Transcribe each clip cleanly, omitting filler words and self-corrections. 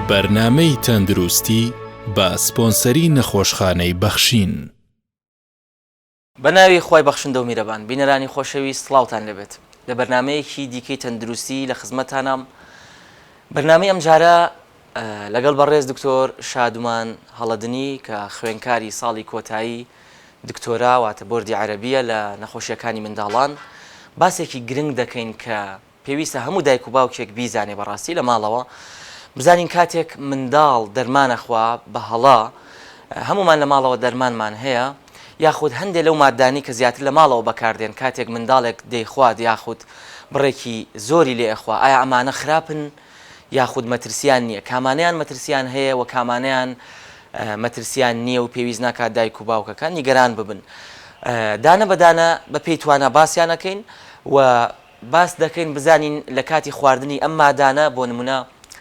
بەرنامەی تەندروستی بە سپۆنسەری نەخۆشخانەی بەخشین. بەناوی خۆی بەخشندە و میرەبان بینەرانی خۆشەویست سڵاوتان لەبێت لە بەرنمەیەکی دیکەی تەندروستی لە خزمەتانم. بەرنامەی ئەم جارە لەگەڵ بەڕێز دکتۆر شادومان هەڵەدنی کە خوێنکاری ساڵی کۆتایی دکتۆرا واتە بۆردی عەرەبیە لە نەخۆشیەکانی منداڵان باسێکی گرنگ دەکەین کە پێویستە هەموو دایک و باوکێک بیزانێ بەڕاستی لە ماڵەوە بزانین کاتێک منداڵ دەرمانەخوا بە هەڵا هەمومان لە ماڵەوە دەرمانمان هەیە یاخود هەندێک لەو مادانی کە زیاتر لە ماڵەوە بەکاردێن کاتێک منداڵێک دەیخوات یاخود بڕێکی زۆری لێ ئەخوا ئایا ئەمانە خراپن یاخود مەترسیان نییە، کامانیان مەترسیان هەیە و کامانیان مەترسیان نییە و پێویست ناکات دایک و باوکەکان نیگەران ببن. دانە بەدانە بە پێی توانە باسییانەکەین و باس دەکەین بزانین لە کاتی خواردنی ئەم مادانە بۆ نمونە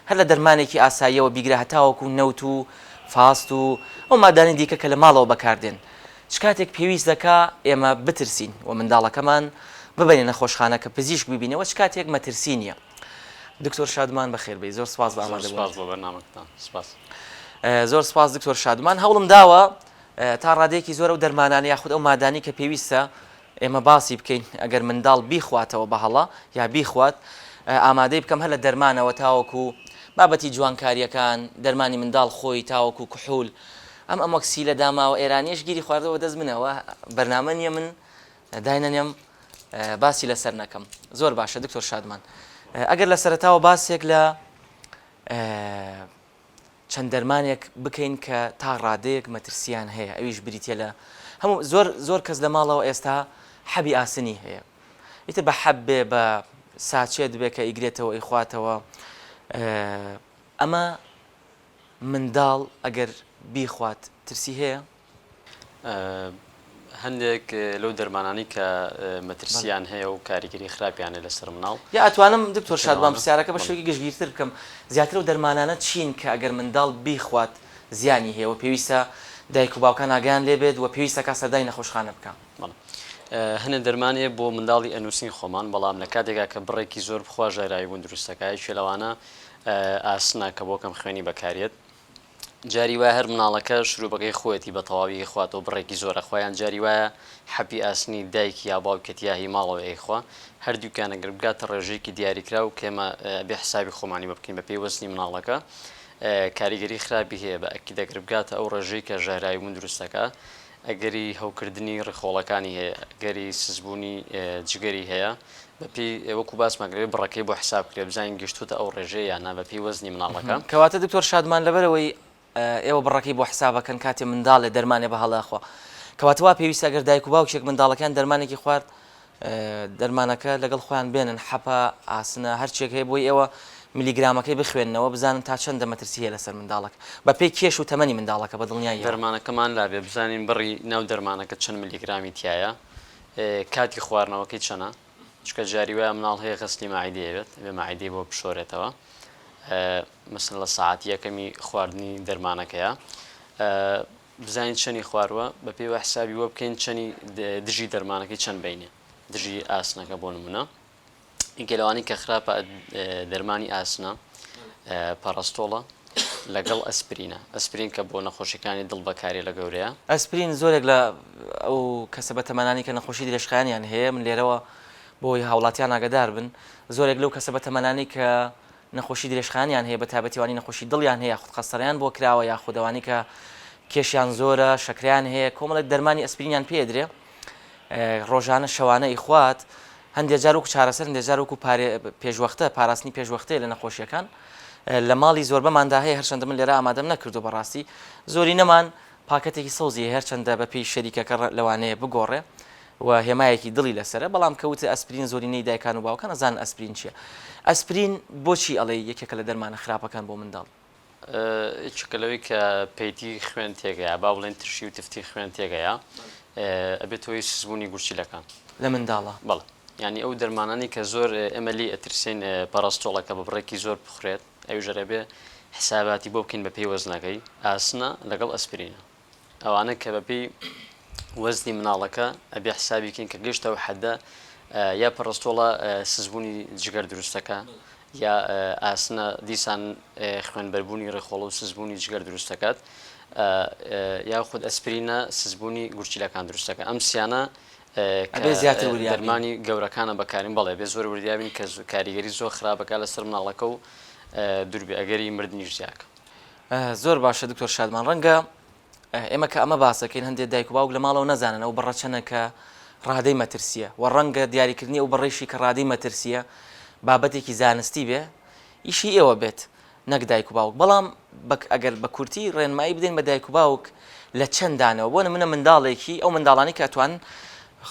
هەر لە دەرمانێکی ئاساییەوە بیگرە هەتاوەکو نەوت و فاست و ئەو مادانی دیکە کە لە ماڵەوە بەکاردێن چ کاتێک پێویست دەکا ئێمە بترسین و منداڵەکەمان ببینە نەخۆشخانە کە پزیشک ببینەوە چ کاتێک مەترسی نییە. دکتۆر شادومان بەخێربێی زۆر سپاس بە ئامادەبوونەوەتان. زۆر سپاس دکتۆر شادومان. هەوڵم داوە تا ڕادێکی زۆر ئەو دەرمانانە یاخود ئەو مادانی کە پێویستە ئێمە باسی بکەین ئەگەر منداڵ بیخواتەوە بە هەڵا یا بیخوات ئامادەی بکەم هەر لە دەرمانەوە تاوەکو بابەتی جوانکاریەکان دەرمانی منداڵ خۆی تاوەکو کحول ئەم ئەمەکسی لە داماوە ئێرانیش گیری خواردەوە دەست منەوە بەرنامە نیە من داینەنێم باسی لەسەر نەکەم. زۆر باشە دکتۆر شادمان، ئەگەر لە سەرەتاوە باسێک لە چەند دەرمانێک بکەین کە تا ڕادەیەک مەترسیان هەیە ئەویش بریتە لە هەموو زۆر کەس لە ماڵەوە ئێستا حەبی ئاسنی هەیە ئیتر بە حەب بێ بە ساچێت بێ کە ئیگرێتەوە ئیخواتەوە. ئەمە منداڵ ئەگەر بیخوات ترسی هەیە؟ هەندێک لەو دەرمانانی کە مەترسیان هەیە و کاریگەری خراپیانە لەسەر مناڵ یا ئەتوانم دکتۆر شادوان پرسیارەکە بە شێوەیەکی گشتگیرتر بکەم زیاتر و دەرمانانە چین کە ئەگەر منداڵ بیخوات زیانی هەیە و پێویستە دایک و باوکان ئاگیان لێ بێت و پێویستە کا سەردای نەخۆشخانە بکەم؟ هەنێ دەرمانێ بۆ منداڵی ئەنووسین خۆمان بەڵام لە کاتێکا کە بڕێکی زۆر بخوا ژێرایی بوون دروستەکە شێلەوانە ئاسنا کە بۆ کەم خوێنی بەکارێت جاری وایە هەر مناڵەکە شروبەکەی خۆەتی بە تەواوی خواتەوە بڕێکی زۆرە خۆیان جاری وایە حەپی ئاسنی دایکی یا باوکێت یاهی ماڵەوە ئەیخوا هەردووکیانە گەر بگاتە ڕێژەیەکی دیاریکرا و کێمە بێ حسابی خۆمانی بە بکەین بە پێی وەزنی مناڵەکە کاریگەری خراپی هەیە بە ئەکی دەگەر بگاتە ئەو ڕێژەی کە ژێرایی بوون دروستەکە ئەگەری هەوکردنی ڕێخۆڵەکانی هەیە گەری سزبوونی جگەری هەیە بەپی وەکو باسمەگرێت بڕەکەی بۆ حساب کرێ بزانین گەشتوتە ئەو ڕێژەیە یانە بەپی وەزنی مناڵەکە. کەواتە دکتۆر شادمان لەبەرەوەی ئێوە بڕەکەی بۆ حسابەکەن کاتێ منداڵێ دەرمانێ بە هەڵاخوا کەواتەوە پێویستە ئەگەر دایک و باوکێک منداڵەکان دەرمانێکی خوارد دەرمانەکە لەگەڵ خۆیان بێنن حەپە ئاسنە هەرچێک هەیە بۆی ئێوە میلیگرامەکەی بخوێنەوە بزانن تا چەندە مەترسی هەیە لەسەر منداڵک بە پێی کێش و تەمەنی منداڵەکە بە دڵنیایی دەرمانەکەمان لابێ بزانین بڕی ناو دەرمانەکە چەند میلیگرامی تایە کاتی خواردنەوەکەی چەنە چکە جاری وایە مناڵ هەیە غەسلی ماعیدەیەوێت بێ ماعیدەی بۆ بشۆرێتەوە مثل لە ساعات یەکەمی خواردنی دەرمانەکەیە بزانین چەنی خواروە بە پێی وە حسابی وە بکەین چەنی دژی دەرمانەکەی چەند بینێ دژی ئاسنەکە بۆ نمونە ئینکەلەوانی کە خراپە دەرمانی ئاسنە پەرستۆڵە لەگەڵ ئەسپرینە ئەسپرین کە بۆ نەخۆشیەکانی دڵ بەکاری لە گەورەیە ئەسپرین زۆرێک لە ئەو کەسە بە تەمەنانی کە نەخۆشی درێژخایانیان هەیە من لێرەوە بۆی هاوڵاتیان ئاگدار بن زۆرێک لەو کەسە بە تەمەنانی کە نەخۆشی درێژخانیان هەیە بە تایبەتیوانی نەخۆشی دڵیان هەیە خود قەستەڕیان بۆ کراوە یا خودەوانی کە کێشیان زۆرە شەکریان هەیە کۆمەڵێک دەرمانی ئەسپرینیان پێدرێ ڕۆژانە شەوانە ئیخوات هەندێک جار وەکو چارەسەر هەندێک جار وەکو پێشوەختە پاراستنی پێشوەختەیە لە نەخۆشیەکان لە ماڵی زۆربەماندا هەیە هەرچەندە من لێرە ئامادەم نەکردو بەڕاستی زۆری نەمان پاکەتێکی سەوزی هەرچەندە بە پێی شەریکەکە لەوانەیە بگۆڕێ و هێمایەکی دڵی لەسرە بەڵام کەوتە ئەسپرین زۆرینەی دایکان و باوکان ئەزان ئەسپرین چییە. ئەسپرین بۆچی ئەڵێ یەکێکە لە دەرمانە خراپەکان بۆ منداڵ؟ چکەلەوەی کە پەیتی خوێن تێگەیە با بڵێن ترشی و تفتی خوێن تێگەیە ئەبێتەوەی سزبوونی گورچیلەکان لە منداڵە بەڵێ ینی ئەو دەرمانانی کە زۆر ئەمەلی ئەترسین پەرستۆڵەکە بە بڕێکی زۆر بخورێت ئەو ژەرەبێ حساباتی بۆ بکەین بە پێی وەزنەکەی ئاسنە لەگەڵ ئەسپرینە ئەوانە کە بەپێی وەزنی مناڵەکە ئەبێ حسابیکەین کە گەشتەوە حەدە یا پەرستۆڵە سزبوونی جگەر دروستەکە یا ئاسنە دیسان خوێنبەربوونی ڕێخۆڵە و سزبوونی جگەر دروست دەکات یاخود ئەسپرینە سزبوونی گورچیلەکان دروست دەکات ئەم سیانە زیاتر وریابین دەرمانی گەورەکانە بەکارین بەڵێ بێ زۆر وریابین کە کاریگەری زۆر خراپەکە لەسەر مناڵەکە و دووربێ ئەگەری مردنیش زیاکە. زۆر باشە دکتۆر شادمان ڕەنگە ئێمە کە ئەمە باسەکەین هەندێک دایک و باوک لە ماڵەوە نەزانن ئەو بەڕەچەنە کە ڕادەی مەترسیە و ڕەنگە دیاریکردنی ئەو بەڕێشی کە ڕادەی مەترسیە بابەتێکی زانستی بێ ئیشی ئێوە بێت نەک دایک و باوک بەڵام ئەگەر بە کورتی ڕێنمایی بدەین بە دایک و باوک لە چەندانەوە بۆ نمونە منداڵێکی ئەو منداڵانی کە ئەتوان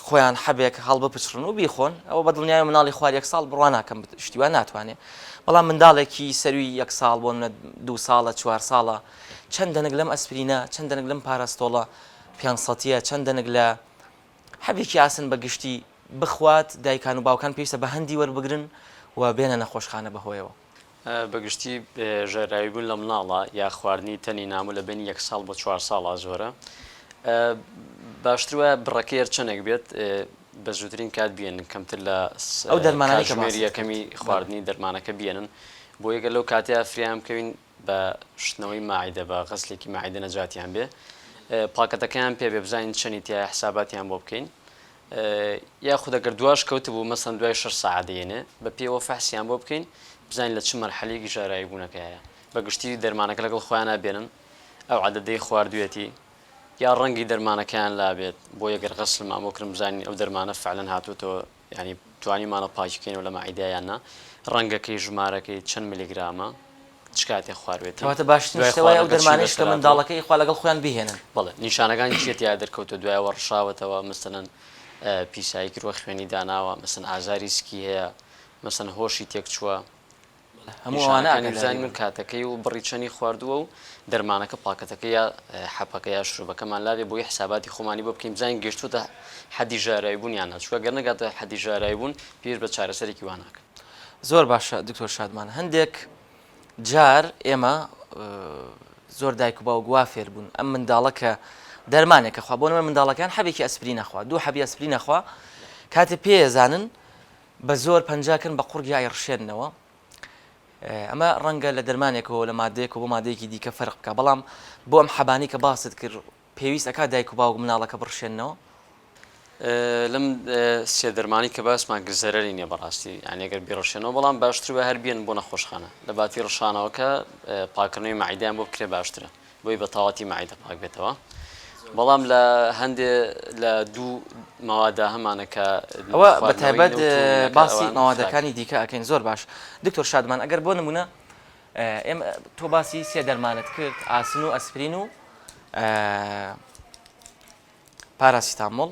خۆیان حەبێک هەڵ بپچڕن و بیخۆن ئەوە بە دڵنیای مناڵی خوار 1 ساڵ بڕوان ناکەم شتیوان ناتوانێت بەڵام منداڵێکی سەروی 1 ساڵ بۆ 2 ساڵە 4 ساڵە چەندەنێک لەم ئەسپرینە چەندەنێک لەم پاراستۆڵە 500 چەندەنێک لە حەبێکی ئاسن بەگشتی بخوات دایکان و باوکان پێویستە بە هەندی وەربگرن و بێنە نەخۆشخانە بەهۆیەوە بەگشتی ژێراییبوون لە مناڵە یا خواردنی تەنی نامو لە بینی 1 ساڵ بۆ 4 ساڵە زۆرە باشترە بڕەکەی چەندێک بێت بە زووترین کات بێنن کەمتر لە ئەو دەرمانانی کەژمێری یەکەمی خواردنی دەرمانەکە بێنن بۆ یەگە لەو کاتەیە فریام بکەوین بە شتنەوەی ماعیدە بە غەسلێکی ماعیدە نەجاتیان بێ پاکەتەکەیان پێ بێ بزانین چەنی تیا حساباتیان بۆ بکەین یاخود ئەگەر دواش کەوت بوو مەسەن دوای 6 ساعت دێنێ بە پێوە فەحسیان بۆ بکەین بزانین لە چ مەرحەلەیەکی ژارایی بوونەکەیە بەگشتی دەرمانەکە لەگەڵ خۆیان نابێنن ئەو عەدەدەی خواردوێتی یا ڕەنگی دەرمانەکەیان لابێت بۆ یەگەر غەسل مامۆکرم بزانین ئەو دەرمانە فعلەن هاتووەوە ینی توانیمانە پاکیکەینەوە لە ماعیدایانە ڕەنگەکەی ژمارەکەی چەند میلیگرامە چ کاتێ خواروێت کەواتە باشترەوەی ئەو دەرمانش کە منداڵەکەی خوا لەگەڵ خۆیان بهێنن بەڵێ نیشانەکان چێت یا دەرکەوتە دوایەوە ڕشاوەتەوە مەسەلەن پیساییکی ڕۆ خوێنی داناوە مەسەن ئازاری سکی هەیە مەسەن هۆشی تێک چووە هەمووانەکانی بزانین من کاتەکەی و بڕی چەنی خواردووە و دەرمانەکە پاکەتەکە یا حەپەکە یا شروبەکەمان لابێ بۆی حساباتی خۆمانی بۆ بکەین بزانین گەشتوتە حەدی ژاراییبوونیان ناچووە گەر نەگاتە حەدی ژاراییبوون پێش بە چارەسەرێکی واناکە. زۆر باشە دکتۆر شادمان هەندێک جار ئێمە زۆر دایک و باوک وا فێر بوون ئەم منداڵە کە دەرمانێکە خوا بۆ نمە منداڵەکان حەبێکی ئەسپری نەخوا 2 حەبی ئەسپری نەخوا کاتێ پێزانن بە زۆر پەنجاکن بە قوڕگیای ڕشێننەوە ئەمە ڕەنگە لە دەرمانێکەوە لە مادەیەک و بۆ مادەیەکی دیکە فەرق بکە بەڵام بۆ ئەم حەبانی کە باست کرد پێویست ئەکا دایک و باوک مناڵەکە بڕشێننەوە لەم سێ دەرمانی کە باسمان گزەرەری نییە بەڕاستی یانێگەر بیڕشێنەوە بەڵام باشتر بە هەر بێن بۆ نەخۆشخانە لە باتی ڕشانەوەکە پاکردنەوەی ماعیدیان بۆ بکرێ باشترە بۆی بە تاواتی ماعیدە پاک بێتەوە بەڵام لە هەندێ لە دوو ماوادە هەمانەکە ئەوە بە تایبەت باسی ماوادەکانی دیکە ئەکەین زۆر باش دکتۆر شادمان ئەگەر بۆ نمونە ئێمە تۆ باسی سێ دەرمانت کرد ئاسن و ئەسپرین و پاراسیتامۆڵ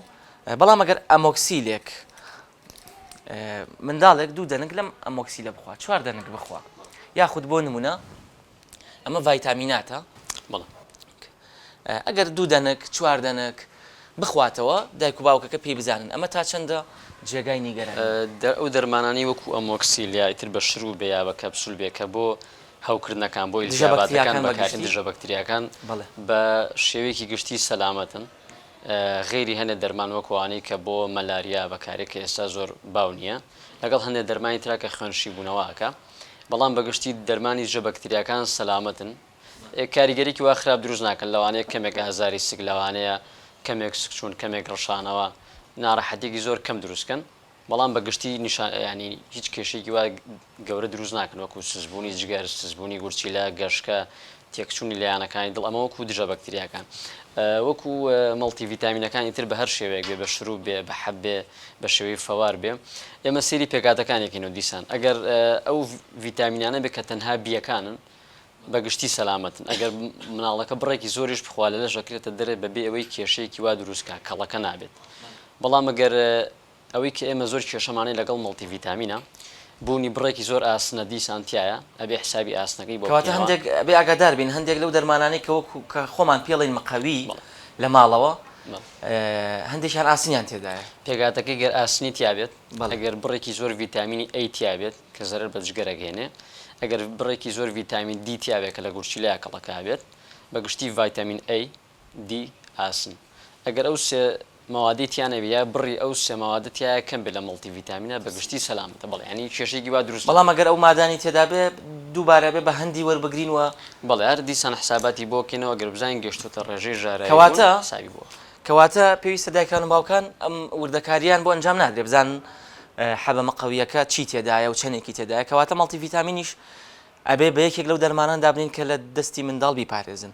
بەڵام ئەگەر ئەمۆکسیلێک منداڵێک 2 دەنگ لەم ئەمۆکسیلە بخوا 4 دەنگ بخوا یاخود بۆ نمونە ئەمە ڤایتامیناتە ئەگەر 2 دەنگ 4 دەنگ بخواتەوە دایک و باوکەکە پێی بزانن ئەمە تا چەندە جێگای نیگەران ئەو دەرمانانی وەکو ئەمۆکسیل یا ئیتر بە شروع بێ یا بە کەپسول بێ کە بۆ هەوکردنەکان بۆ ئیلتیاباتەکان بەکارهێن دژە بەکتریاکان بە شێوەیەکی گشتی سەلامەتن غێری هەندێک دەرمان وەکوانەی کە بۆ مەلاریا بەکارێکە ئێستا زۆر باو نییە لەگەڵ هەندێک دەرمانی ترا کە خوێنشی بوونەوەکە بەڵام بەگشتی دەرمانی دژە بەکتریاکان سەلامەتن کاریگەریکی وا خراپ دروست ناکەن لەوانەیە کەمێک ئازاری سک لەوانەیە کەمێک سکچوون کەمێک ڕەشانەوە ناڕەحەتێکی زۆر کەم دروستکەن بەڵام بەگشتی ینی هیچ کێشێکی وا گەورە دروست ناکەن وەکو سزبوونی جگەر سزبوونی گورچیلە گەشکە تێکچوونی لایەنەکانی دڵ ئەمە وەکو دژە بەکتریاکان وەکو مەڵتی ڤیتامینەکانی تر بە هەر شێوەیەک بێ بە شروع بێ بە حەب بێ بە شێوەی فەوار بێ ئێمە سێری پێکاتەکانێکینەوە دیسان ئەگەر ئەو ڤیتامینانە بێ کە تەنها بیەکانن بەگشتی سەلامەتن ئەگەر مناڵەکە بڕێکی زۆریش بخوا لە لەژەکرێتە دەرێت بەبێ ئەوەی کێشەیەکی وا دروستکە کەڵەکە نابێت بەڵام ئەگەر ئەوەی کە ئێمە زۆر کێشەمانەی لەگەڵ مەڵتی ڤیتامینە بوونی بڕێکی زۆر ئاسنە دیسانتیایە ئەبێ حسابی ئاسنەکەی بۆ هەندێک بێ ئاگادار بین هەندێک لەو دەرمانانی کە وەکو کە خۆمان پێڵین مەقەوی لە ماڵەوە هەندێکیان ئاسنیان تێدایە پێگاتەکەی گەر ئاسنی تیابێت ئەگەر بڕێکی زۆر ڤیتامینی ئەی تیابێت کە زەرەر بە جگەرەگەێنێ ئەگەر بڕێکی زۆر ڤیتامین دی تیاوێت کە لە گورچیلەیە کەڵەکە بێت بەگشتی ڤایتامین ئەی دی ئاسن ئەگەر ئەو سێ مەوادی تیانەویە بڕی ئەو سێ مەوادەتیایە کەم بێ لە مڵتیڤیتامینە بەگشتی سەلامەتە بەڵێ ینی کێشێکی وا دروست بەڵام ئەگەر ئەو مادانی تێدا بێ دووبارە بێ بە هەندی وەربگرینەوە بەڵێ هەر دیسان حساباتی بۆ بکەینەوە گەر بزانین گەشتوتە ڕێژەی ژارایی کەواتە ساوی بووە کەواتە پێویستە دایکان و باوکان ئەم وردەکاریان بۆ ئەنجام نادرێ بزانن حەبەمە قەویەکە چی تێدایە و چەندێکی تێدایە کەواتە مڵتیڤیتامینیش ئەبێ بە یەکێک لەو دەرمانان دابنین کە لە دەستی منداڵ بیپارێزن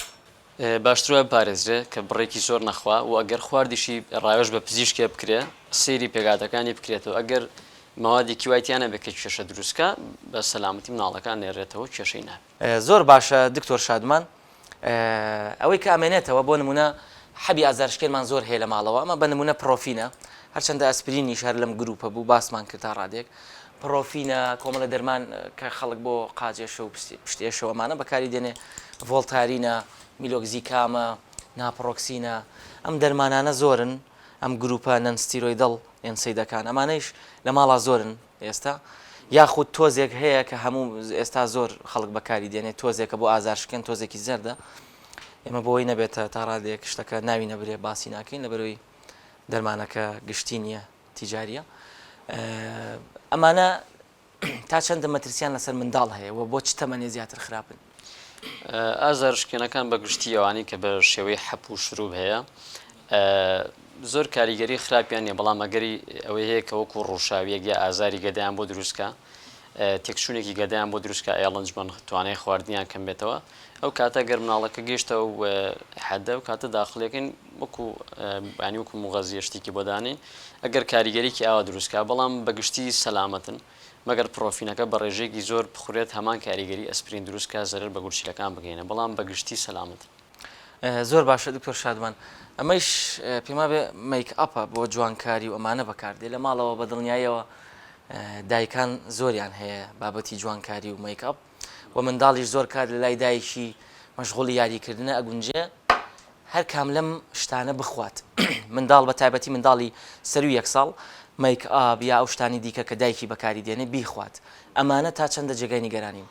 باشترە پارێزرێ کە بڕێکی زۆر نەخوا و ئەگەر خواردیشی ڕایۆش بە پزیشکێ بکرێ سەیری پێگاتەکانی بکرێتەوە ئەگەر مەوادێکی وایتیانە بێ کە کێشە دروستکە بە سەلامەتی مناڵەکان نێڕێتەوە کێشەی نابێت زۆر باشە دکتۆر شادمان ئەوەی کە ئەمێنێتەوە بۆ نمونە حەبی ئازارشکێنمان زۆر هەیە لە ماڵەوە ئەمە بە نمونە پرۆفینە هەرچەندە ئەسپرینی شار لەم گروپە بوو باسمان کرد تا ڕادێک پرۆفینە کۆمەڵە دەرمان کە خەڵک بۆ قاجێشە و پشتێشەوەمانە بەکاری دێنێ ڤۆڵتارینە میلۆگزیکامە ناپڕۆکسینە ئەم دەرمانانە زۆرن ئەم گروپە نەنستیرۆیدڵ یان سەیدەکان ئەمانەیش لە ماڵا زۆرن ئێستا یاخود تۆزێک هەیە کە هەموو ئێستا زۆر خەڵک بەکاری دێنێت تۆزێکە بۆ ئازارشکێن تۆزێکی زەردە ئێمە بۆی نەبێتە تا ڕادێک شتەکە ناوی نەبرێ باسی ناکەین لەبەرەوەی دەرمانەکە گشتی نییە تیجاریە ئەمانە تا چەندە مەترسیان لەسەر منداڵ هەیە و بۆ چ تەمەنێ زیاتر خراپن ئازارشکێنەکان بە گشتی ئەوانی کە بە شێوەی حەپ و شروب هەیە زۆر کاریگەری خراپیان نیە بەڵام ئەگەری ئەوەی هەیە کە وەکو ڕووشاویەک یا ئازاری گەدایان بۆ دروستکە تێکچوونێکی گەدایان بۆ دروستکە ئێڵنجبن توانای خواردنیان کەم بێتەوە ئەو کاتە گەر مناڵەکە گەیشتە و حەدە و کاتە داخلەکەین وەکو ینی وەکو مغەزیە شتێکی بۆدانین ئەگەر کاریگەریکی ئاوا دروستکە بەڵام بەگشتی سەلامەتن مەگەر پرۆفینەکە بە ڕێژێکی زۆر بخورێت هەمان کاریگەری ئەسپرین دروستکە زەرر بە گورچیلەکان بگەینە بەڵام بەگشتی سەلامەت زۆر باشە دکتۆر شادمان ئەمەش پێما بێ میک ئەپە بۆ جوانکاری و ئەمانە بەکاردێ لە ماڵەوە بە دڵنیاییەوە دایکان زۆریان هەیە بابەتی جوانکاری و میک ئەپ و منداڵیش زۆر کار لە لای دایکی مەشغوڵی یاریکردنە ئەگونجێ هەر کام لەم شتانە بخوات منداڵ بە تایبەتی منداڵی سەر و یەک ساڵ میک ئاپ یا ئەو شتانی دیکە کە دایکی بەکاری دێنێ بیخوات ئەمانە تا چەندە جێگای نیگەرانیم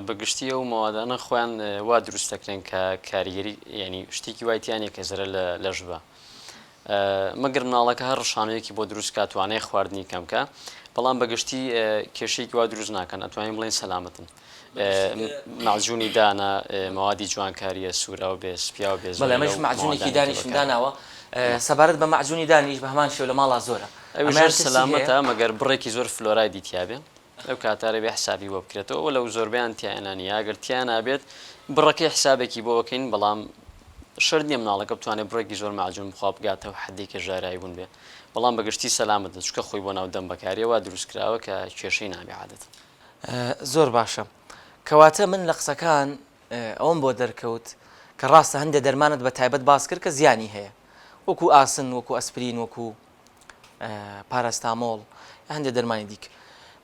بەگشتی ئەو مەوادانە خۆیان وا دروست دەکرێن کە کاریگەری ینی شتێکی وایتیانێ کە زەرە لە ژبە مەگەر مناڵەکە هەر ڕشانەیەکی بۆ دروست کات توانای خواردنی کەمکە بەڵام بەگشتی کێشەیەکی وا دروست ناکەن ئەتوانین بڵێن سەلامەتن معجونی دانا مەوادی جوانکاریە سوورا و بێ سپیا و بێ بەڵێ ئەمەش معجونێکی دانیشم داناوە سەبارەت بە معجونی دانیش بە هەمان شێوە لە ماڵا زۆرە ئەوژێر سەلامەتە مەگەر بڕێکی زۆر فلۆرای دیتیابێ ئەو کاتارە بێ حسابی بۆ بکرێتەوە لەو زۆربیان تیانانی ئەگەر تیان نابێت بڕەکەی حسابێکی بۆ بکەین بەڵام شەرت نییە مناڵەکە بتوانێت بڕێکی زۆر معجون بخوا بگاتەوە حەدێکە ژارایی بوون بێ بەڵام بەگشتی سەلامەتە چکە خۆی بۆ ناو دەم بەکاریەوە دروستکراوە کە کێشەی نابێ عادەت زۆر باشە کەواتە من لە قسەکان ئەوم بۆ دەرکەوت کە ڕاستە هەندێ دەرمانت بە تایبەت باس کرد کە زیانی هەیە وەکو ئاسن وەکو ئەسپرین وەکو پاراستامۆڵ هەندێ دەرمانی دیکە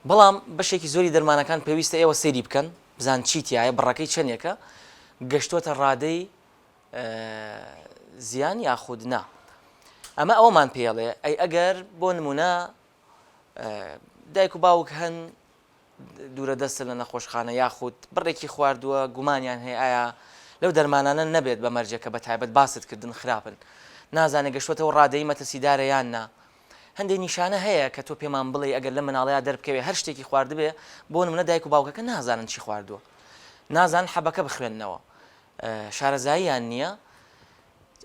بەڵام بەشێکی زۆری دەرمانەکان پێویستە ئێوە سەیری بکەن بزان چیتیایە بڕەکەی چەندێکە گەشتوتە ڕادەی زیان یاخود نا ئەمە ئەومان پێڵێ ئەی ئەگەر بۆ نمونە دایک و باوک هەن دوورە دەستە لە نەخۆشخانە یاخود بڕێکی خواردووە گومانیان هەیە ئایا لەو دەرمانانە نەبێت بە مەرجەکە بە تایبەت باست کردن خراپن نازانێت گەشتوتەوە ڕادەی مەترسیدارە یان نا هەندێک نیشانە هەیە کە تۆ پێمان بڵێ ئەگەر لە مناڵەیە دەربکەوێ هەر شتێکی خواردبێ بۆ نمونە دایک و باوکەکە نازانن چی خواردووە نازان حەبەکە بخوێننەوە شارەزاییان نییە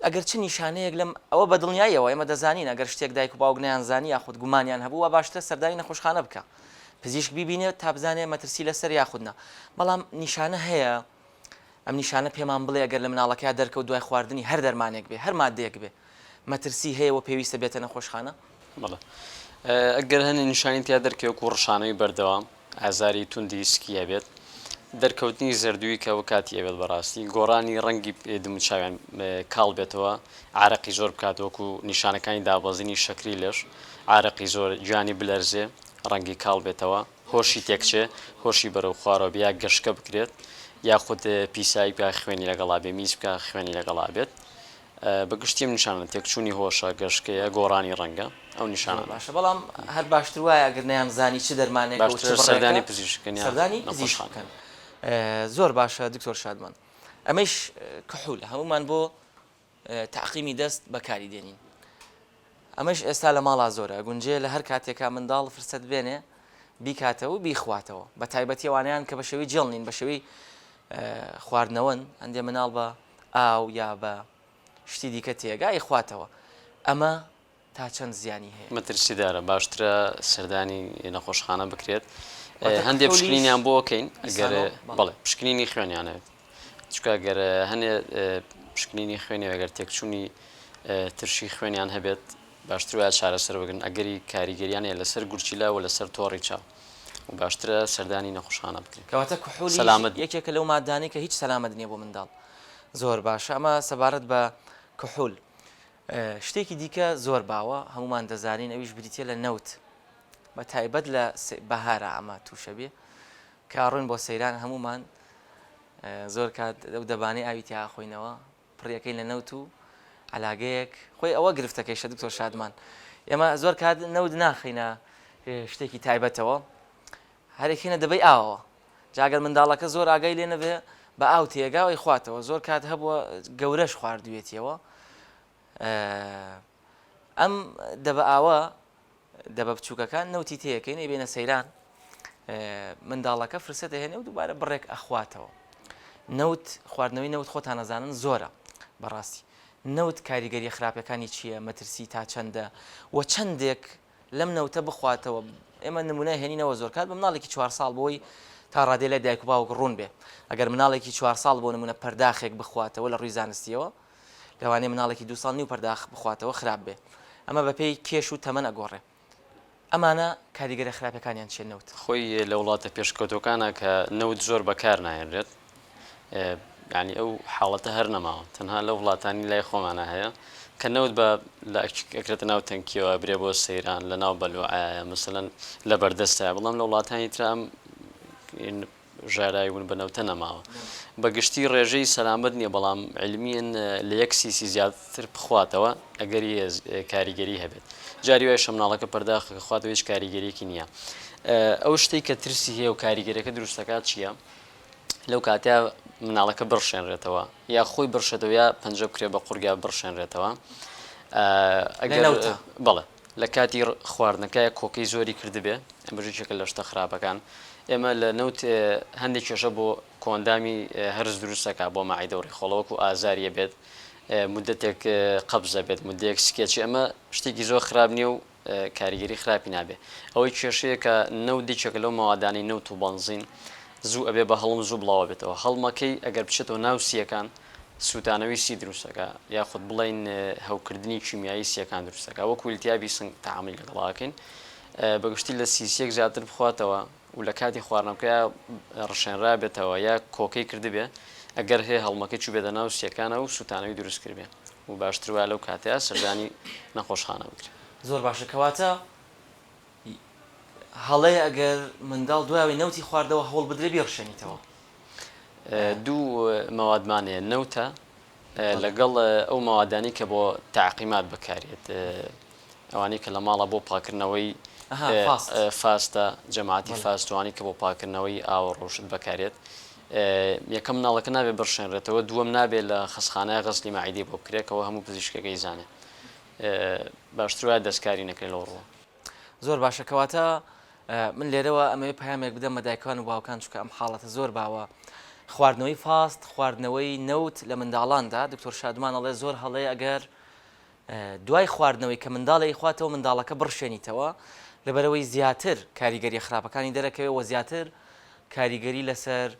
ئەگەر چ نیشانەیەک لەم ئەوە بە دڵنیاییەوە ئێمە دەزانین ئەگەر شتێک دایک و باوک نەیانزانی یاخود گومانیان هەبووە باشترە سەردانی نەخۆشخانە بکە پزیشک بیبینێت تا بزانێ مەترسی لەسەر یاخودنا بەڵام نیشانە هەیە ئەم نیشانە پێمان بڵێ ئەگەر لە مناڵەکە دەرکەوت دوای خواردنی هەر دەرمانێک بێ هەر مادەیەک بێ مەترسی هەیە و پێویستە بێتە نەخۆشخانە بەڵێ ئەگەر هەنێ نیشانی تیا دەرکەوت و ڕشانەی بەردەوام ئازاری توندی سکیە بێت دەرکەوتنی زەردووی کە کاتی ئەوێت بەڕاستی گۆڕانی ڕەنگی دمچاویان کاڵ بێتەوە عارەقی زۆر بکاتەوەکو نیشانەکانی دابەزینی شەکری لەش عارەقی زۆر گیانی بلەرزێ ڕەنگی کاڵ بێتەوە هۆشی تێکچێ هۆشی بەرەو خوارەوە بیا گەشتکە بکرێت یاخود پیسایی پیا خوێنی لەگەڵا بێ میز بکە خوێنی لەگەڵا بێت بەگشتیم نیشانە تێکچوونی هۆشە گەشتکەیە گۆڕانی ڕەنگە ئەو نیشانە باشە بەڵام هەر باشتر وایە ئەگەر نەیان زانی چ دەرمانێک سەردانی پزیشکن سەردانی پزیشکن زۆر باشە دکتۆر شادمان ئەمەش کحولە هەمومان بۆ تعقیمی دەست بەکاری دێنین ئەمەش ئێستا لە ماڵا زۆرە گونجێ لە هەر کاتێکا منداڵ فرسەت بێنێ بیکاتەوە و بیخواتەوە بە تایبەتی ئەوانیان کە بە شێوەی جێڵ نین بە شێوەی خواردنەوەن ئەندێ مناڵ بە ئاو یا بە شتی دیکە تێگای خواتەوە ئەمە تا چەند زیانی هەیە مەترسیدارە باشترە سەردانی نەخۆشخانە بکرێت هەندێک پشکنینیان بۆ بکەین ئەگەر بەڵێ پشکنینی خوێنیانەوێت چکە گەر هەنێ پشکنینی خوێنی ئەگەر تێکچوونی ترشی خوێنیان هەبێت باشتر وایە چارەسەر بگرن ئەگەری کاریگەریان هەیە لەسەر گورچیلا و لەسەر تۆڕی چاو و باشترە سەردانی نەخۆشخانە بکرێت کەواتە کحولی یەکێکە لەو مادانی کە هیچ سەلامەت نییە بۆ منداڵ زۆر باشە ئەمە سەبارەت بە کحول شتێکی دیکە زۆر باوە هەمومان دەزانین ئەویش بریتە لە نەوت بە تایبەت لە بەهارە ئەمە تووشە بێ کاڕۆین بۆ سەیران هەمومان زۆر کات ئەو دەبانەی ئاوی تیا خۆینەوە پڕیەکەی لە نەوت و علاگەیەک خۆی ئەوە گرفتەکەیشە دکتۆر شادمان ئێمە زۆر کات نەود ناخینە شتێکی تایبەتەوە هەرێکینە دەبەی ئاوەوە جاگەر منداڵەکە زۆر ئاگای لێ نەبێ بە ئاو تێگاوی خواتەوە زۆر کات هەبووە گەورەش خواردوێتیەوە ئەم دەبە ئاوە دەبە بچووکەکان نەوتی تەیەکەی نەبێنە سەیران منداڵەکە فرسەتە هێنێ و دووبارە بڕێک ئەخواتەوە نەوت خواردنەوەی نەوت خۆتان نەزانن زۆرە بەڕاستی نەوت کاریگەری خراپەکانی چییە مەترسی تا چەندە و چەندێک لەم نەوتە بخواتەوە ئێمە نمونە هێنینەوە زۆر کات بە مناڵێکی 4 ساڵ بۆی تا ڕادێ لە دایک و باوک ڕوون بێ ئەگەر مناڵێکی 4 ساڵ بۆ نمونە پەرداخێک بخواتەوە لە ڕووی زانستیەوە لەوانەیە مناڵێکی 2 ساڵ نیو پەرداخ بخواتەوە خراپ بێ ئەمە بەپێی کێش و تەمەن ئەگۆڕێ ئەمانە کاریگەری خراپەکانیان چێ نەوت خۆی لە وڵاتە پێشکەوتەکانە کە نەوت زۆر بەکار نایێنرێت ینی ئەو حاڵەتە هەر نەماوە تەنها لە وڵاتانی لای خۆمانە هەیە کە نەوت بە ئەکرێتە ناو تەنکیەوە برێ بۆ سەیران لە ناو بەلوعایە مثلەن لە بەردەستە بەڵام لە وڵاتانی ترام ژارایی بوون بە نەوتە نەماوە بەگشتی ڕێژەی سەلامەت نییە بەڵام علمیان لە یەک سیسی زیاتر بخواتەوە ئەگەری کاریگەری هەبێت جاری وای شەمناڵەکە پەرداخەکە خواتەوە هیچ کاریگەریەکی نییە ئەو شتەی کە ترسی هەیە و کاریگەریەکە دروستەکات چییە لەو کاتیا مناڵەکە بڕشێنرێتەوە یا خۆی بڕشێتەوە یا پەنجە بکرێ بە قورگیا بڕشێنرێتەوە بەڵێ لە کاتی خواردنەکە کۆکەی زۆری کردبێ ئەمەژێکێکە لە شتە خراپەکان ئێمە لە نەوت هەندێک کێشە بۆ کۆندامی هەرز دروستەکە بۆ مەعیدە و ڕێخۆڵەوەک و ئازاریە بێت مدەتێک قەبزە بێت مدەیەک سکێچی ئەمە شتێکی زۆر خراپ نییە و کاریگەری خراپی نابێت ئەوەی کێشەیە کە نەوت دیچێکە لەو مەوادانی نەوت و بەنزین زوو ئەبێ بە هەڵم زوو بڵاوە بێتەوە هەڵمەکەی ئەگەر بچێتەوە ناو سیەکان سووتانەوەی سی دروستەکە یاخود بڵین هەوکردنی کیمیایی سیەکان دروستەکە وەکو ویلتیابی سنگ تەعاملی لەگەڵاکەین بەگشتی لە سیسیەک زیاتر بخواتەوە و لە کاتی خواردنەکە ڕشێنرا بێتەوە یا کۆکەی کردبێ ئەگەر هەیە هەڵمەکەی چوو بێتە ناو سیەکانە و سووتانەوەی دروست کردبێ و باشتر وایە لەو کاتەیە سەردانی نەخۆشخانە بکرێت زۆر باشە کەواتە هەڵەیە ئەگەر منداڵ دوایەوەی نەوتی خواردەوە هەوڵ بدرێ بێڕشێنیتەوە دوو مەوادمانەیە نەوتە لەگەڵ ئەو مەوادانی کە بۆ تعقیمات بکارێت ئەوانەی کە لە ماڵە بۆ پاکردنەوەی فاستە جەماعەتی فاستوانی کە بۆ پاکردنەوەی ئاوە ڕۆشت بەکارێت یەکەم مناڵەکە نابێت بڕشێنرێتەوە دووەم نابێت لە خستخانەیە غەسلی مەعیدەی بۆ بکرێتەوە هەموو پزیشکەکەی زانێت باشتر وایە دەستکاری نەکرێت لەو ڕۆ زۆر باشە کەواتە من لێرەوە ئەمەوێ پەیامێک بدەم بە دایکان و باوکان چونکە ئەم حاڵەتە زۆر باوە خواردنەوەی فاست خواردنەوەی نەوت لە منداڵاندا دکتۆر شادمان ئەڵێ زۆر هەڵەیە ئەگەر دوای خواردنەوەی کە منداڵی خواتەوە منداڵەکە بڕشێنیتەوە لەبەرەوەی زیاتر کاریگەری خراپەکانی دەرەکەوێت و زیاتر کاریگەری لەسەر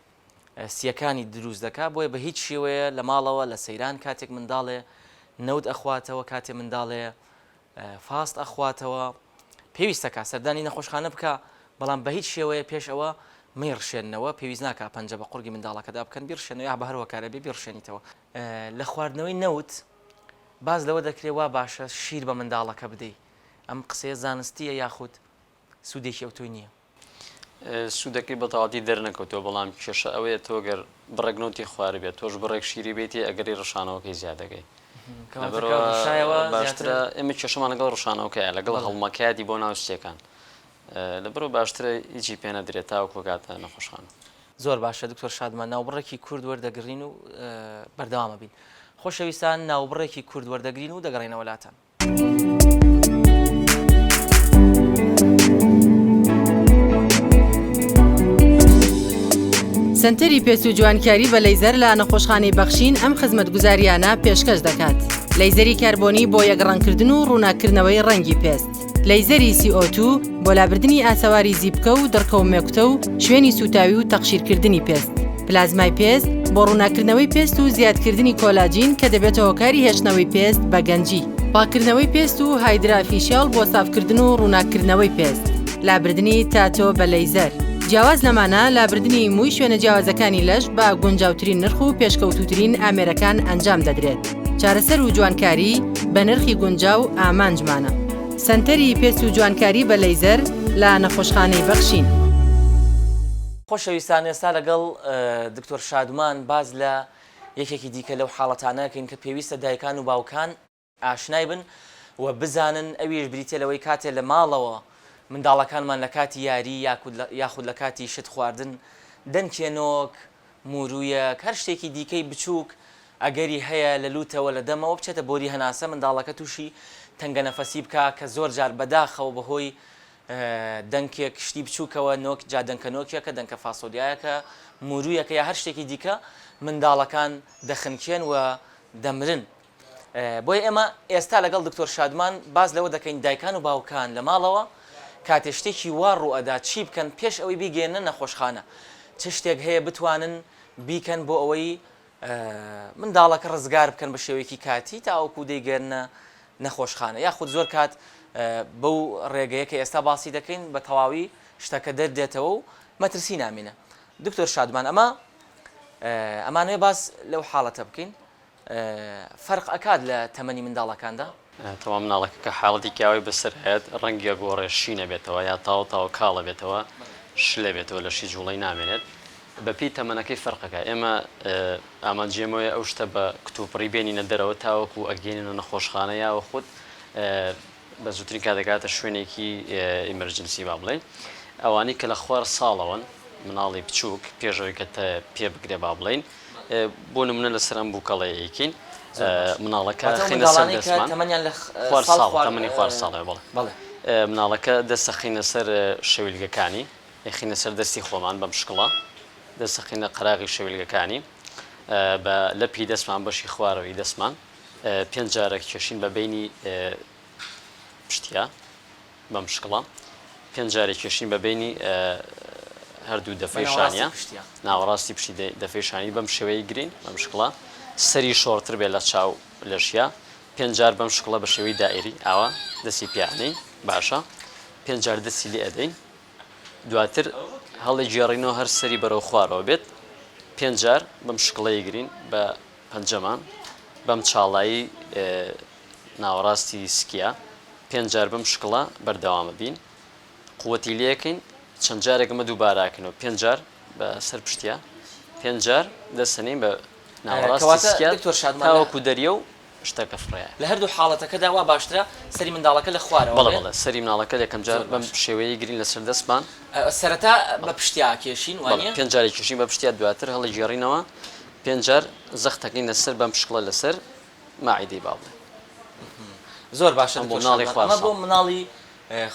سیەکانی دروست دەکات بۆیە بە هیچ شێوەیە لە ماڵەوە لە سەیران کاتێک منداڵێ نەوت ئەخواتەوە کاتێ منداڵێ فاست ئەخواتەوە پێویستەکە سەردانی نەخۆشخانە بکە بەڵام بە هیچ شێوەیە پێش ئەوە مەیڕشێنەوە پێویست ناکە پەنجە بە قورگی منداڵەکەدا بکەن بیرشێنەوە یا بە هەر وەکارە بێ بیرشێنیتەوە لە خواردنەوەی نەوت باز لەوە دەکرێت وا باشە شیر بە منداڵەکە بدەیت ئەم قسەیە زانستیە یاخود سوودێکی ئەوتۆی نییە سوودەکەی بەتەواتی دەرنەکەوتەوە بەڵام کێشە ئەوەیە تۆ گەر بڕێکنەوتی خوارد بێت تۆش بڕێک شیری بێتی ئەگەری ڕشانەوەکەی زیادەکەی باشترە ئێمە کێشەمان لەگەڵ ڕشانەوەکەیە لەگەڵ هەڵمەکایەتی بۆ ناو شتێکان لەبەرەوە باشترە هیچی پێ نەدرێت تاوەکو کاتە نەخۆشخانە زۆر باشە دکتۆر شادمان ناوبڕێکی کورد وەردەگرین و بەردەوامە بین خۆشەویستان ناوبڕێکی کورد وەردەگرین و دەگەڕێنەوە لاتان سنتەری پێست و جوانکاری بە لەیزەر لە نەخۆشخانەی بەخشین ئەم خزمەتگوزاریانە پێشکەش دەکات. لەیزەری کاربۆنی بۆ یەکڕەنکردن و ڕووناکردنەوەی ڕەنگی پێست. لەیزەری CO2 بۆ لابردنی ئاسەواری زیبکە و دڕکە و مێکوتە و شوێنی سوتاوی و تەخشیرکردنی پێست. پلازمای پێست بۆ ڕووناکردنەوەی پێست و زیادکردنی کۆلاجین کە دەبێتەوە کاری هێشتنەوەی پێست بە گەنجی. پاکردنەوەی پێست و هایدرافیشیال بۆ سافکردن و ڕووناکردنەوەی پێست. لابردنی تاتۆ بە لەیزەر. جیاواز لەمانە لابردنی مووی شوێنە جیاوازەکانی لەش بە گونجاوترین نرخ و پێشکەوتوترین ئامێرەکان ئەنجام دەدرێت. چارەسەر و جوانکاری بە نرخی گونجاو ئامانجمانە. سنتەری پێست و جوانکاری بە لەیزەر لە نەخۆشخانەی بەخشین. خۆشەویستان ئێستا لەگەڵ دکتۆر شادومان باز لە یەکێکی دیکە لەو حاڵەتانەکەین کە پێویستە دایکان و باوکان ئاشنای بن و بزانن ئەویش بریتێلەوەی کاتێ لە ماڵەوە منداڵەکانمان لە کاتی یاری یاخود لە کاتی شت خواردن دەنکێنۆک مورویەک هەر شتێکی دیکەی بچووک ئەگەری هەیە لە لوتەوە لە دەمەوە بچێتە بۆری هەناسە منداڵەکە تووشی تەنگە نەفەسی بکە کە زۆر جار بەداخەوە بەهۆی دەنکێک شتی بچووکەوە نۆک جا دەنکە نۆکیەکە دەنکە فاسۆلیایەکە مورویەکە یا هەر شتێکی دیکە منداڵەکان دەخنکێن و دەمرن. بۆی ئێمە ئێستا لەگەڵ دکتۆر شادمان باز لەوە دەکەین دایکان و باوکان لە ماڵەوە کاتێ شتێکی وا ڕوئەدا چی بکەن پێش ئەوەی بیگەێنە نەخۆشخانە چ شتێک هەیە بتوانن بیکەن بۆ ئەوەی منداڵەکە ڕزگار بکەن بە شێوەیەکی کاتی تاوەکو دەیگەێنە نەخۆشخانە یاخود زۆر کات بەو ڕێگەیە کە ئێستا باسی دەکەین بە تەواوی شتەکە دەردێتەوە و مەترسی نامینە. دکتۆر شادمان ئەمانەیە باس لەو حاڵەتە بکەین فەرق ئەکات لە تەمەنی منداڵەکاندا تەوا مناڵەکە کە حاڵەتی کیاوی بەسەر هەیەت ڕەنگە گۆڕێ شینە بێتەوە یا تاو کاڵە بێتەوە شلە بێتەوە لە شی جوڵەی نامێنێت بەپی تەمەنەکەی فەرقەکە ئێمە ئامانجێمەوەی ئەو شتە بە کتوپڕی بێنینە دەرەوە تاوەکو ئەگەێنە نەخۆشخانە یاوە خودت بە زووترین کاتێکاتە شوێنێکی ئیمەرجنسی با بڵێن ئەوانەی کە لە خوار ساڵەوەن مناڵی بچووک پێشەوەی کە پێ بگرێ با بڵێن بۆ نمونە لەسەر ئەم بووکەڵەیەکین مناڵەکە خینە سەر دەستمان تەمەنی خوار ساڵێ بڵێ مناڵەکە دەستەخینە سەر شەویلگەکانی خینە سەر دەستی خۆمان بەم شکڵە دەستەخینە قەراغی شەویلگەکانی بە لەپی دەستمان بەشی خوارەوەی دەستمان پێنج جارێک کێشین بە بینی پشتیا بەم شکڵە پێنج جارێک کێشین بە بینی هەردوو دەفەی شانیە ناوەڕاستی پشتی دەفەی شانی بەم شێوەیە گرین بەم شکڵە سەری شۆڕتر بێ لە چاو لەشیا پێنج جار بەم شکڵە بە شێوەی دائیری ئاوا دەستی پیانەی باشە پێنج جار دەستی لێ ئەدەین دواتر هەڵی گێڕینەوە هەر سەری بەرەو خوارەوە بێت پێنج جار بەم شکڵەیە گرین بە پەنجەمان بەم چاڵایی ناوەڕاستی سکیە پێنج جار بەم شکڵە بەردەوامە بین قووەتی لێەکەین چەند جارێکمە دووباراکەنەوە پێنج جار بە سەر پشتیا پێنج جار دەستەنین بە ناوەڕاستی تاوەکو دەریە و شتەکە فڕەیە لە هەردوو حاڵەتەکەدا وا باشترە سەری منداڵەکە لە خوارەوە بەڵێ سەری مناڵەکە یەکەم جار بەم شێوەیە گرین لەسەر دەستمان سەرەتا بە پشتیا کێشین وانە پێنج جاری کێشین بە پشتیا دواتر هەڵی گێڕینەوە پێنج جار زەختەکەین لەسەر بەم شکڵە لەسەر ماعیدەی با بڵێ زۆر باشە بۆ مناڵی خوار بۆ مناڵی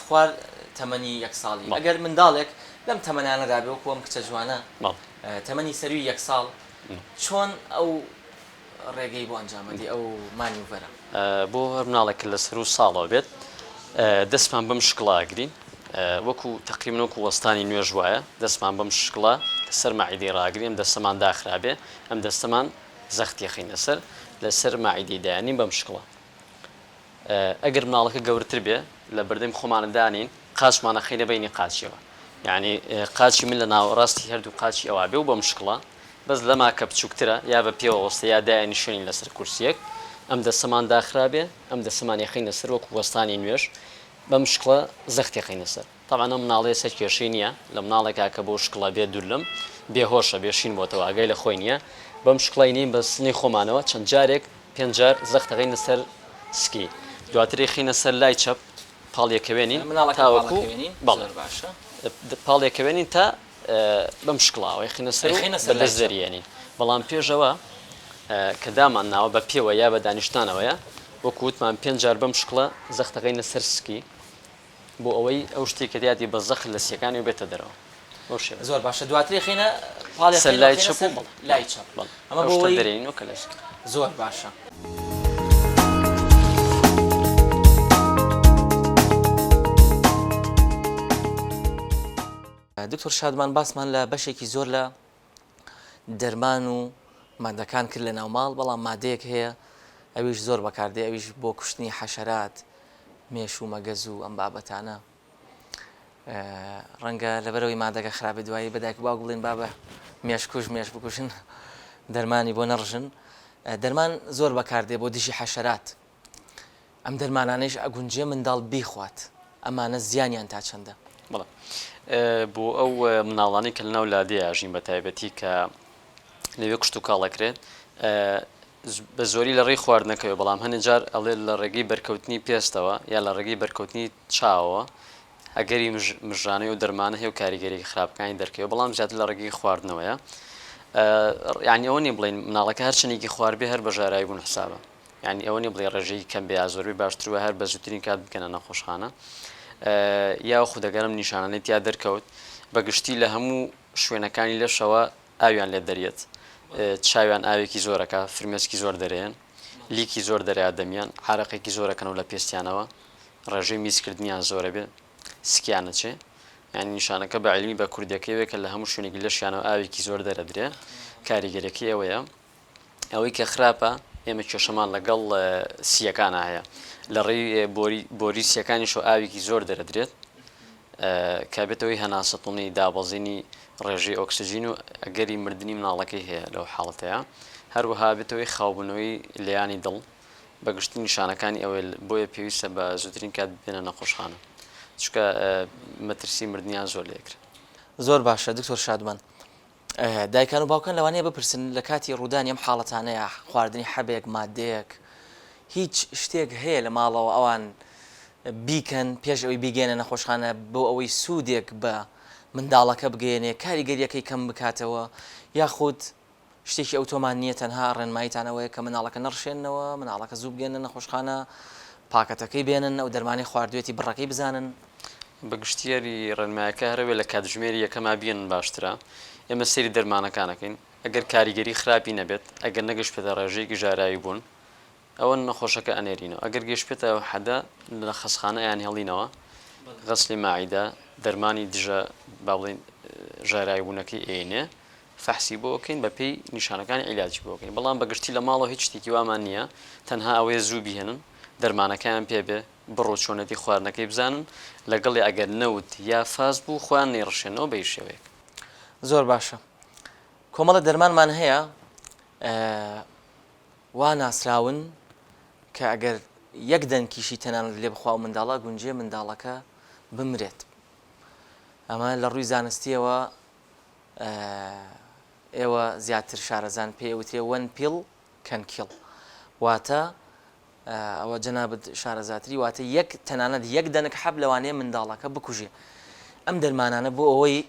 خوار تەمەنی یەک ساڵی ئەگەر منداڵێک لەم تەمەنانەدا بێ و کۆم کچە جوانە تەمەنی سەروی یەک ساڵ چۆن ئەو ڕێگەی بۆ ئەنجامەدی ئەو مانیوڤەرە بۆ هەر مناڵێک لە سەر و ساڵەوە بێت دەستمان بەم شکڵاگرین وەکو تقریبن وەکو وەستانی نوێژ وایە دەستمان بەم شکڵە لەسەر ماعیدەی ڕاگرین دەستەمان داخرابێ ئەم دەستەمان زەختیەخینە سەر لەسەر ماعیدەی دایانین بەم شکڵە ئەگەر مناڵەکە گەورتر بێ لە بەردەم خۆمانەدانین قاچمانە خینە بینی قاچیەوە یعنی قاچی من لە ناوەڕاستی هەردوو قاچی ئەوە بێ و بەم شکڵە بەس لەما کە بچووکترە یا بە پێوە وەستە یا دایانی شوێنی لەسەر کورسیەک ئەم دەستەمان داخرابێ ئەم دەستەمان یەخینە سەر وەکو وەستانی نوێژ بەم شکڵە زەختی خینە سەر تەوانا مناڵێ سەر کێشەی نییە لە مناڵێکا کە بۆ شکڵە بێ دوورلم بێهۆشە بێشین بۆتەوە ئاگای لە خۆی نییە بەم شکڵی نین بە سنی خۆمانەوە چەند جارێک پێنج جار زەختەکەینە سەر سکی دواتری خینە سەر لای چەپ پاڵیەکەوێنین تاوەکو پاڵیەکەوێنین تا بەم شکڵاوە خینە سەر بەدەست دەریێنین بەڵام پێشەوە کە دامان ناوە بە پێوە یا بە دانیشتانەوەیە وەکووتمان پێنج جار بەم شکڵە زەختەکەینە سەر سکی بۆ ئەوەی ئەو شتێک کە دیاتی بە زەخت لە سیەکانی و بێتە دەرەوە زۆر باشە دواتری خینە پاڵی لای چەپ و لای چەپ ئەمە بۆ بۆی دەرێنەوە کە لەس زۆر باشە. دکتۆر شادمان باسمان لە بەشێکی زۆر لە دەرمان و مادەکان کرد لە ناوماڵ بەڵام مادەیەک هەیە ئەویش زۆر بەکاردێ ئەویش بۆ کوشتنی حەشەرات مێش و مەگەز و ئەم بابەتانە ڕەنگە لەبەرەوەی مادەکە خراپە دوایی بەدایک باو بڵێن بابە مێشکوش مێش بکوشن دەرمانی بۆ نەڕژن دەرمان زۆر بەکاردێ بۆ دژی حەشەرات ئەم دەرمانانەیش ئەگونجێ منداڵ بیخوات ئەمانە زیانیان تا چەندە؟ بەڵێ بۆ ئەو مناڵانی کە لەناو لادێ ئاژین بە تایبەتی کە لەوێ کشت و کاڵەکرێت بە زۆری لە ڕێی خواردنەکەوێ بەڵام هەندێک جار ئەڵێ لە ڕێگەی بەرکەوتنی پێستەوە یا لە ڕێگەی بەرکەوتنی چاوەوە ئەگەری مژانەی و دەرمانە هێ و کاریگەری خراپەکانی دەرکەوێت بەڵام زیاتر لە ڕێگەی خواردنەوەیە یعنی ئەوە نیە بڵێن مناڵەکە هەر چنێکی خواردبێ هەر بە ژارایی بوون حسابە یعنی ئەوە نیە بڵێ ڕێژەی کەم بێ یا زۆربەی باشترە هەر بە زووترین کات بکەنە نەخۆشخانە یا خودەگەرم نیشانانێت یا دەرکەوت بەگشتی لە هەموو شوێنەکانی لەشەوە ئاویان لێ دەریێت چاویان ئاوێکی زۆرەکە فرمێسکی زۆر دەرێن لیکی زۆر دەریا دەمیان عارەقێکی زۆرەکەنەوە لە پێستیانەوە ڕێژەی میسکردنیان زۆرە بێ سکیانە چێ یعنی نیشانەکە بە عیلمی بە کوردەکەوێ کە لە هەموو شوێنێکی لەشیانەوە ئاوێکی زۆر دەرەدرێ کاریگەرەکەی ئەوەیە ئەوەی کە خراپە ئێمە کێشەمان لەگەڵ سیەکانە هەیە لە ڕێی بۆری سیەکانیشەوە ئاوێکی زۆر دەرەدرێت کابێتەوەی هەناسەتڵنی دابەزینی ڕێژەی ئۆکسسیژین و ئەگەری مردنی مناڵەکەی هەیە لەو حاڵەتەیە هەروەها بێتەوەی خاوبوونەوەی لەیانی دڵ بەگشتی نیشانەکانی ئەوێ بۆیە پێویستە بە زووترین کات بێنە نەخۆشخانە چکە مەترسی مردنیان زۆر لێکرد. زۆر باشە دکتۆر شادمان دایکان و باوکان لەوانەیە بپرسن لە کاتی ڕوودانی ئەم حاڵەتانەیە خواردنی حەبێک مادەیەک هیچ شتێک هەیە لە ماڵەوە ئەوان بیکەن پێش ئەوی بیگەێنە نەخۆشخانە بۆ ئەوەی سوودێک بە منداڵەکە بگەێنێ کاریگەریەکەی کەم بکاتەوە یاخود شتێکی ئەوتۆمان نییە تەنها ڕێنماییتانەوەی کە مناڵەکە نەڕشێنەوە مناڵەکە زوو بگەێنە نەخۆشخانە پاکەتەکەی بێنن ئەو دەرمانی خواردوێتی بڕەکەی بزانن بەگشتیاری ڕێنمایەکە هەرەوێ لە کاتژمێری یەکەما بێن باشترە ئێمە سەیری دەرمانەکانەکەین ئەگەر کاریگەری خراپی نەبێت ئەگەر نەگەشت پێدە ڕێژەیەکی ژارایی بوون ئەوە نەخۆشەکە ئەنێرینەوە ئەگەر گەشتێتەوە حەدا لە خەسخانە یان هێڵینەوە غەسلی ماعیدە دەرمانی دژە با بڵێن ژارایی بوونەکەی ئێنێ فەحسی بۆکەین بە پێی نیشانەکانی عیلاجی بۆکەین بەڵام بەگشتی لە ماڵەوە هیچ شتێکی وامان نییە تەنها ئەوەیە زوو بهێنن دەرمانەکەیان پێبێ بڕۆ چۆنەتی خواردنەکەی بزانن لەگەڵی ئەگەر نەوت یا فاز بوو خۆیان نێڕشێنەوە بە شێوەیەک. زۆر باشە کۆمەڵە دەرمانمان هەیە وا ناسراون کە ئەگەر یەک دەنکیشی تەنانەت لێ بخوا و منداڵە گونجێ منداڵەکە بمرێت ئەمە لە ڕووی زانستیەوە ئێوە زیاتر شارەزان پێ وتێ وەن پیڵ کەن کیڵ واتە ئەوە جەنابەت شارەزاتری واتە یەک تەنانەت یەک دەنک حەب لەوانەیە منداڵەکە بکوژێ ئەم دەرمانانە بۆ ئەوەی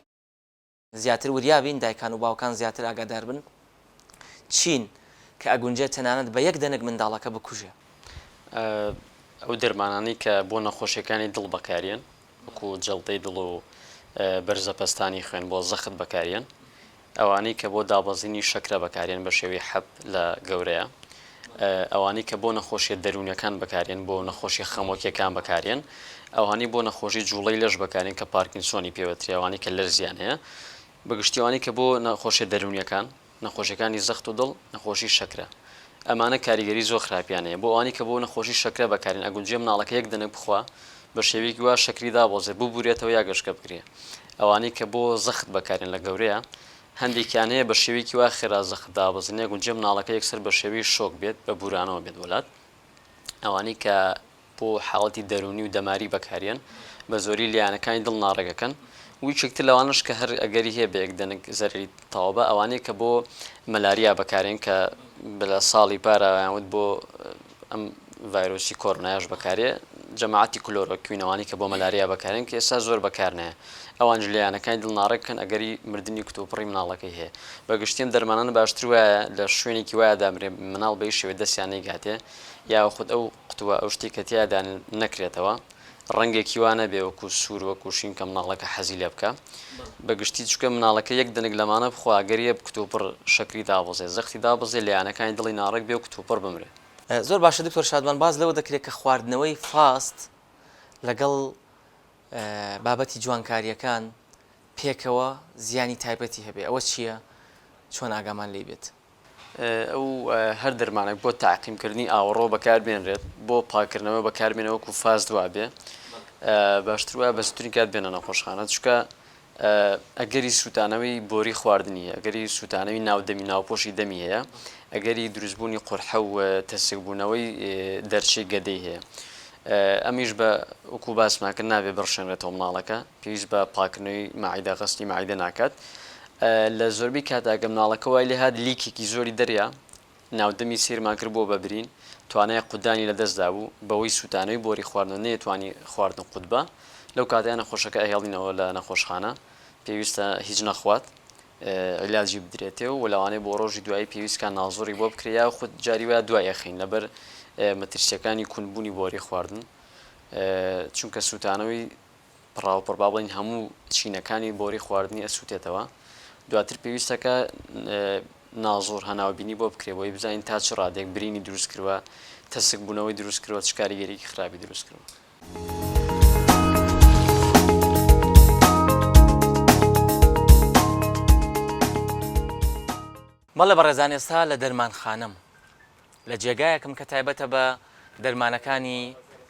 زیاتر وریابین دایکان و باوکان زیاتر ئاگادار بن چین کە ئەگونجێت تەنانەت بە یەک دەنک منداڵەکە بکوژێ ئەو دەرمانانی کە بۆ نەخۆشیەکانی دڵ بەکارێن وەکو جەڵتەی دڵ و بەرزەپەستانی خوێن بۆ زەخت بەکارێن ئەوانەی کە بۆ دابەزینی شەکرە بەکارێن بە شێوەی حەب لە گەورەیە ئەوانەی کە بۆ نەخۆشیە دەرونیەکان بەکارێن بۆ نەخۆشی خەمۆکیەکان بەکارێن ئەوانەی بۆ نەخۆشی جوڵەی لەش بەکارێن کە پارکینسۆنی پێوەتری ئەوانەی کە لەرزیان هەیە بەگشتیوانی کە بۆ نەخۆشیە دەرونیەکان نەخۆشیەکانی زەخت و دڵ نەخۆشی شەکرە ئەمانە کاریگەری زۆر خراپیان هەیە بۆ ئەوانی کە بۆ نەخۆشی شەکرە بەکارێن ئەگونجێ مناڵەکە یەک دەنێک بخوا بە شێوەیەکی وا شەکری دابۆزێ ببورێتەوە یا گەشکە بگرێ ئەوانەی کە بۆ زەخت بەکارێن لە گەورەیە هەندێکیان هەیە بە شێوەیەکی وا خێرا زەخت دابەزێنێ گونجێ مناڵەکە یەکسەر بە شێوەی شۆک بێت بە بورانەوە بێت وڵات ئەوانەی کە بۆ حاڵەتی دەرونی و دەماری بەکارێن بە زۆری لیانەکانی دڵ ناڕێگەکەن ویچێکتر لەوانش کە هەر ئەگەری هەیە بە یەک دەنگ زەرری تەواوە ئەوانەیە کە بۆ مەلاریا بەکارێن کە لە ساڵی پارەوت بۆ ئەم ڤایرۆسی کۆڕۆنایش بەکارێ جەماعەتی کلۆرۆکوینەوانی کە بۆ مەلاریا بەکارێن کە ئێستا زۆر بەکارنەیە ئەوان لیانەکانی دڵ ناڕێککەن ئەگەری مردنی کتۆپڕی مناڵەکەی هەیە بەگشتیم دەرمانان باشتر وایە لە شوێنێکی وایە دامرێ مناڵ بەی شێوێ دەستیان نەیگاتێ یا خود ئەو قوتووە ئەو شتی کە تیادان نەکرێتەوە ڕەنگێکی وانە بێ وەکو سوور وەکو شین کە مناڵەکە حەزی لێ بکە بەگشتی چکە مناڵەکە یەک دەنگ لەمانە بخواگەریە کتۆپڕ شەکری دابەزێ زەختی دابەزێ لەیانەکانی دڵی ناڕێک بێ و کتۆپڕ بمرێ. زۆر باشە دکتۆر شادمان باز لەوە دەکرێت کە خواردنەوەی فاست لەگەڵ بابەتی جوانکاریەکان پێکەوە زیانی تایبەتی هەبێ ئەوە چییە؟ چۆن ئاگامان لێ بێت؟ ئەو هەر دەرمانێک بۆ تاقیمکردنی ئاوەڕۆ بەکاربێنرێت بۆ پاکردنەوە بەکاربێنەوەکو فاز دوا بێ باشتر وایە بەستوری کات بێنە نەخۆشخانە چکە ئەگەری سووتانەوەی بۆری خواردنی هەیە ئەگەری سووتانەوەی ناودەمی ناوپۆشی دەمی هەیە ئەگەری دروستبوونی قورحە و تەسێکبوونەوەی دەرچەی گەدەی هەیە ئەمیش بە وەکو باسماکە نابێ بڕشێنرێتەوە مناڵەکە پێویست بە پاکردنەوەی ماعیدە غەسلی ماعیدە ناکات لە زۆربەی کاتاگە مناڵەکە وای لێ هات لیکێکی زۆری دەریا ناودەمی سێرمان کرد بۆ بەبرین توانای قودانی لە دەستدا بوو بەوەی سووتانەوەی بۆری خواردن نەیەتوانی خواردن قوتبە لەو کاتیان نەخۆشەکە ئەهێڵینەوە لە نەخۆشخانە پێویستە هیچ نەخوات علاجی بدرێتەوە و لەوانەیە بۆ ڕۆژی دوایی پێویستکە نازۆری بۆ بکرێ خودت جاری وایە دوای ئەخین لەبەر مەترسیەکانی کونبوونی بۆری خواردن چونکە سووتانەوەی پڕاوپڕبا بڵین هەموو چینەکانی بۆری خواردنی ئەسووتێتەوە دواتر پێویستەکە نازۆر هەناوبینی بۆ بکرێەوەی بزانین تا چ ڕادێک برینی دروست کردوە تەسک بوونەوەی دروست کردوە چ کاریگەریەکی خراپی دروست کردوە. بەڵێ بەڕێزان ئێستا لە دەرمانخانەم لە جێگایەکم کە تایبەتە بە دەرمانەکانی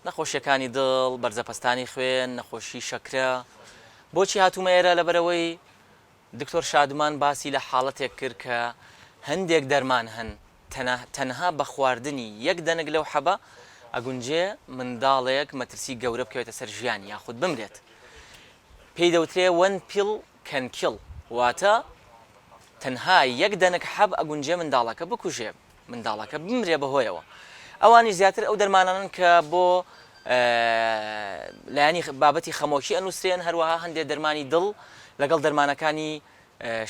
نەخۆشیەکانی دڵ بەرزەپەستانی خوێن نەخۆشی شەکرە بۆچی هاتوومە ئێرە لەبەرەوەی دکتۆر شادمان باسی لە حاڵەتێک کرد کە هەندێک دەرمان هەن تەنها بە خواردنی یەک دەنگ لەو حەبە ئەگونجێ منداڵێک مەترسی گەورە بکەوێتە سەر ژیان یاخود بمرێت پێی دەوترێ وەن پیڵ کەن کیڵ واتە تەنها یەک دەنگ حەب ئەگونجێ منداڵەکە بکوژێ منداڵەکە بمرێ بەهۆیەوە ئەوانی زیاتر ئەو دەرمانانن کە بۆ لایانی بابەتی خەمۆکی ئەنووسێن هەروەها هەندێک دەرمانی دڵ لەگەڵ دەرمانەکانی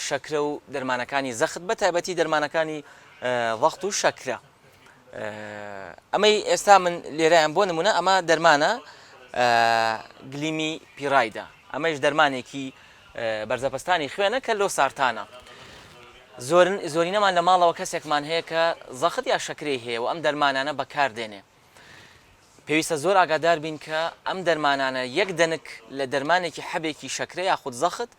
شەکرە و دەرمانەکانی زەخت بە تایبەتی دەرمانەکانی ضەغت و شەکرە ئەمەی ئێستا من لێرەیان بۆ نمونە ئەمە دەرمانە گلیمی پیڕایدە ئەمەش دەرمانێکی بەرزەپەستانی خوێنە کە لۆ سارتانە زۆرینەمان لە ماڵەوە کەسێکمان هەیە کە زەخت یا شەکرەی هەیە و ئەم دەرمانانە بەکاردێنێ پێویستە زۆر ئاگادار بین کە ئەم دەرمانانە یەک دەنک لە دەرمانێکی حەبێکی شەکرە یاخود زەخت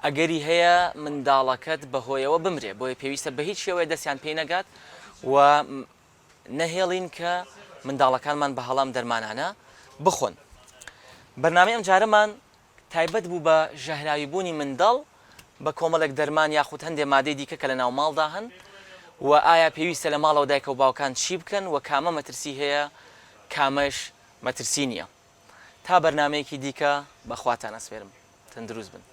ئەگەری هەیە منداڵەکەت بەهۆیەوە بمرێ بۆیە پێویستە بە هیچ شێوەیە دەستیان پێی نەگات و نەهێڵین کە منداڵەکانمان بە هەڵام دەرمانانە بخۆن. بەرنامەی ئەم جارەمان تایبەت بوو بە ژەهراویبوونی منداڵ بە کۆمەڵێک دەرمان یاخود هەندێک مادەی دیکە کە لە ناو ماڵدا هەن و ئایا پێویستە لە ماڵەوە دایکە و باوکان چی بکەن و کامە مەترسی هەیە کامەش مەترسی نییە. تا بەرنامەیەکی دیکە بەخواتان ئەسپێرم تەندروست بن.